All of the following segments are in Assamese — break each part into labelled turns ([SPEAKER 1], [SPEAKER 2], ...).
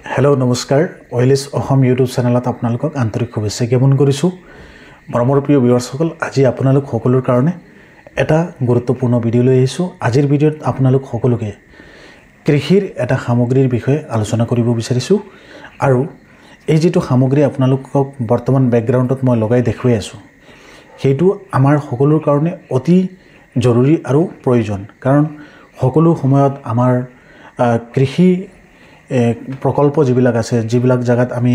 [SPEAKER 1] हेलो नमस्कार ओएलएस अहोम यूट्यूब चैनलत आपनालोকক आंतरिक शुभेच्छा ज्ञापन करिছোঁ मरমৰ প্ৰিয় ভিউৱাৰসকল আজি আপোনালোক সকলোৰ কাৰণে এটা গুৰুত্বপূৰ্ণ ভিডিও লৈ আহিছোঁ আজিৰ ভিডিওত আপোনালোক সকলোকে কৃষিৰ এটা সামগ্ৰীৰ বিষয়ে আলোচনা কৰিব বিচাৰিছোঁ আৰু এই যেটো সামগ্ৰী আপোনালোকক বৰ্তমান ব্যাকগ্ৰাউণ্ডত মই লগাই দেখুৱাই আছোঁ সেইটো আমাৰ সকলোৰ কাৰণে অতি জৰুৰী আৰু প্ৰয়োজন কাৰণ সকলো সময়ত আমাৰ কৃষি প্ৰকল্প যিবিলাক আছে যিবিলাক জায়গাত আমি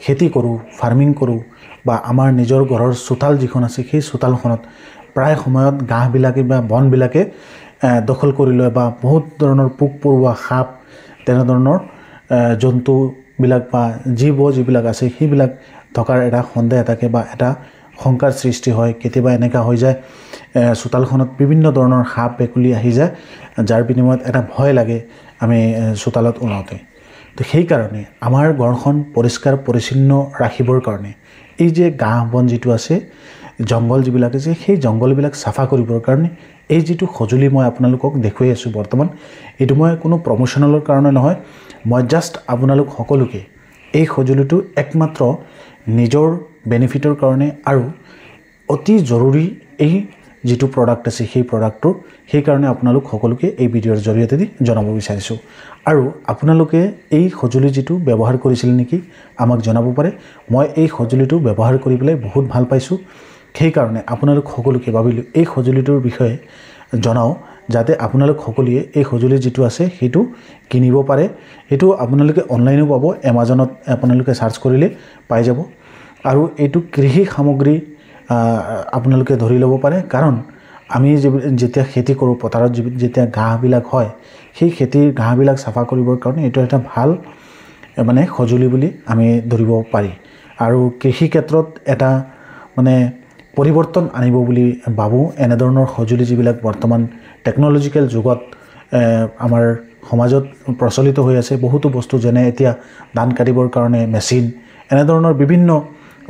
[SPEAKER 1] খেতি কৰোঁ ফাৰ্মিং কৰোঁ বা আমাৰ নিজৰ ঘৰৰ চোতাল যিখন আছে সেই চোতালখনত প্ৰায় সময়ত গাহবিলাকে বা বনবিলাকে দখল কৰি লয় বা বহুত ধৰণৰ পোক পৰুৱা সাপ তেনে ধৰণৰ জন্তুবিলাক বা জীৱ যিবিলাক আছে সেইবিলাক থকাৰ এটা সন্দেহ থাকে বা এটা শংকাৰ সৃষ্টি হয় কেতিয়াবা এনেকা হৈ যায় চোতালখনত বিভিন্ন ধৰণৰ সাপ বেকুলি আহি যায় যাৰ বিনিময়ত এটা ভয় লাগে আমি চোতালত ওলাওঁতে তো সেই কাৰণে আমাৰ ঘৰখন পৰিষ্কাৰ পৰিচ্ছন্ন ৰাখিবৰ কাৰণে এই যে গাহ বন যেটো আছে জংগল যিবিলাক আছে সেই জংগলবিলাক সাফা কৰিবৰ কাৰণে এই যেটো খজুলি মই আপোনালোকক দেখুৱাই আছোঁ বৰ্তমান এটো মই কোনো প্ৰমোশনালৰ কাৰণে নহয় মই জাস্ট আপোনালোক সকলোকে এই খজুলিটো একমাত্ৰ নিজৰ বেনিফিটৰ কাৰণে আৰু অতি জৰুৰী এই যেটো প্ৰডাক্ট আছে সেই প্ৰডাক্টটো সেই কাৰণে আপোনালোক সকলোকে এই ভিডিওৰ জৰিয়তে দি জনাব বিচাৰিছোঁ আৰু আপোনালোকে এই খজুলি যেটো ব্যৱহাৰ কৰিছিল নেকি আমাক জনাব পাৰে মই এই খজুলিটো ব্যৱহাৰ কৰি পেলাই বহুত ভাল পাইছোঁ সেই কাৰণে আপোনালোক সকলোকে ভাবিলোঁ এই খজুলিটোৰ বিষয়ে জনাও যাতে আপোনালোক সকলোৱে এই খজুলি যেটো আছে সেইটো কিনিব পাৰে এটো আপোনালোকে অনলাইনও পাব Amazonত আপোনালোকে সাৰ্চ কৰিলে পাই যাব আৰু এটো কৃষি সামগ্ৰী আপোনালোকে ধৰি ল'ব পাৰে কাৰণ আমি যেতিয়া খেতি কৰোঁ পথাৰত যেতিয়া ঘাঁহবিলাক হয় সেই খেতিৰ ঘাঁহবিলাক সাফা কৰিবৰ কাৰণে এটো এটা ভাল মানে খজুলি বুলি আমি ধৰিব পাৰি আৰু কৃষি ক্ষেত্ৰত এটা মানে পৰিৱৰ্তন আনিব বুলি ভাবো এনে ধৰণৰ খজুলি যিবিলাক বৰ্তমান টেকনলজিক্যাল যুগত আমাৰ সমাজত প্ৰচলিত হৈ আছে বহুতো বস্তু যেনে এতিয়া ধান কাটিবৰ কাৰণে মেচিন এনে ধৰণৰ বিভিন্ন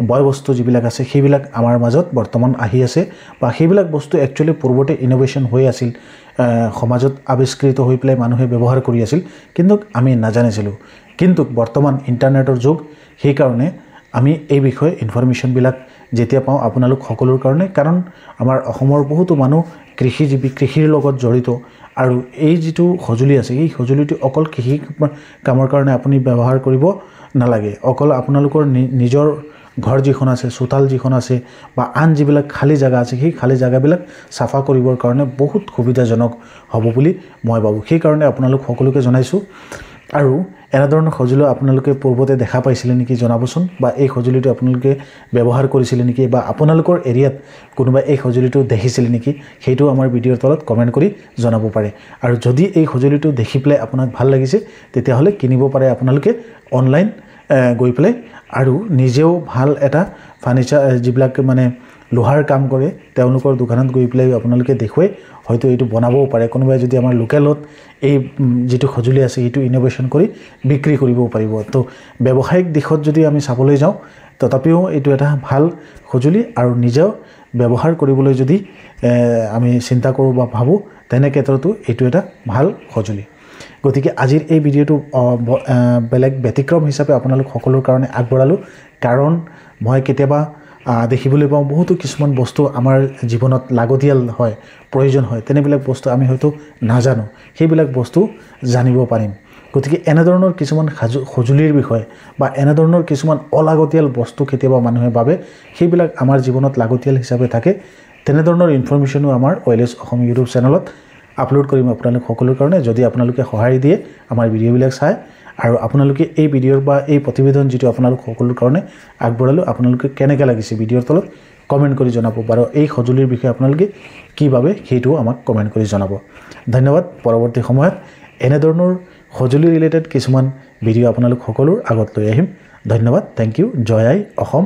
[SPEAKER 1] বয় বস্তু যিবিলাক আছে সেইবিলাক আমাৰ মাজত বৰ্তমান আহি আছে বা সেইবিলাক বস্তু একচুয়ালি পূৰ্বতে ইনোভেশন হৈ আছিল সমাজত আৱিষ্কৃত হৈ পেলাই মানুহে ব্যৱহাৰ কৰি আছিল কিন্তু আমি নাজানিছিলোঁ কিন্তু বৰ্তমান ইন্টাৰনেটৰ যুগ সেই কাৰণে আমি এই বিষয়ে ইনফৰমেশন বিলাক যেতিয়া পাওঁ আপোনালোক সকলোৰ কাৰণে কাৰণ আমাৰ অসমৰ বহুতো মানুহ কৃষিৰ লগত জড়িত আৰু এই যেটো খজুলি আছে এই খজুলিটো অকল কৃষি কামৰ কাৰণে আপুনি ব্যৱহাৰ কৰিব নালাগে অকল আপোনালোকৰ নিজৰ ঘৰ যিখন আছে চোতাল যিখন আছে বা আন যিবিলাক খালি জায়গা আছে সেই খালি জায়গাবিলাক সাফা কৰিবৰ কাৰণে বহুত সুবিধাজনক হ'ব বুলি মই ভাবো সেই কাৰণে আপোনালোক সকলোকে জনাইছো আৰু এনে ধৰণৰ খজুলি আপোনালোকে পূৰ্বতে দেখা পাইছিল নেকি জনাবচোন বা এই খজুলিটো আপোনালোকে ব্যৱহাৰ কৰিছিল নেকি বা আপোনালোকৰ এৰিয়াত কোনোবা এই খজুলিটো দেখিছিল নেকি সেইটো আমাৰ ভিডিওৰ তলত কমেন্ট কৰি জনাব পাৰে আৰু যদি এই খজুলিটো দেখি পেলাই আপোনাক ভাল লাগিছে তেতিয়া হলে কিনিব পাৰে আপোনালোকে অনলাইন গৈ পেলাই আৰু নিজেও ভাল এটা ফাৰ্নিচাৰ যিবিলাক মানে লোহাৰ কাম কৰে তেওঁলোকৰ দোকানত গৈ পেলাই আপোনালোকে দেখুৱাই হয়তো এটো বনাবও পাৰে কোনোবাই যদি আমাৰ লোকেলত এই যেটো খজুলি আছে এটো ইনোভেশন কৰি বিক্ৰী কৰিব পাৰিব তো ব্যৱসায়িক দিশত যদি আমি চাবলৈ যাওঁ তথাপিও এটো এটা ভাল খজুলি আৰু নিজেও ব্যৱহাৰ কৰিবলৈ যদি আমি চিন্তা কৰো বা ভাবো তেনে ক্ষেত্ৰতো এটো এটা ভাল খজুলি গতিকে আজিৰ এই ভিডিওটো বেলেগ ব্যতিক্ৰম হিচাপে আপোনালোক সকলোৰ কাৰণে আগবঢ়ালো কাৰণ মই কেতিয়াবা দেখিবলৈ পাওঁ বহুতো কিছুমান বস্তু আমাৰ জীৱনত লাগতিয়াল হয় প্ৰয়োজন হয় তেনেবিলাক বস্তু আমি হয়তো নাজানো সেইবিলাক বস্তু জানিব পাৰিম গতিকে এনে ধৰণৰ কিছুমান খজুলিৰ বিষয়ে বা এনে ধৰণৰ কিছুমান অলাগতিয়াল বস্তু কেতিয়াবা মানুহে ভাবে সেইবিলাক আমাৰ জীৱনত লাগতিয়াল হিচাপে থাকে তেনে ধৰণৰ ইনফৰমেশনো আমাৰ ওএলএস অসম ইউটিউব চেনেলত আপলোড কৰিম আপোনালোক সকলোৰ কাৰণে যদি আপোনালোকে সহায় দিয়ে আমাৰ ভিডিওবিলাক চাই আৰু আপোনালোকে এই ভিডিওৰ বা এই প্ৰতিবেদন যেটো আপোনালোক সকলোৰ কাৰণে আগবঢ়ালো আপোনালোকে কেনেকৈ লাগিছে ভিডিওৰ তলত কমেন্ট কৰি জনাব আৰু এই খজুলিৰ বিষয়ে আপোনালোকে কি ভাবে সেইটো আমাক কমেন্ট কৰি জনাব ধন্যবাদ পৰৱৰ্তী সময়ত এনে ধৰণৰ খজুলি ৰিলেটেড কিছুমান ভিডিও আপোনালোক সকলোৰ আগত লৈ আহিম ধন্যবাদ থ্যাংক ইউ জয় আই অসম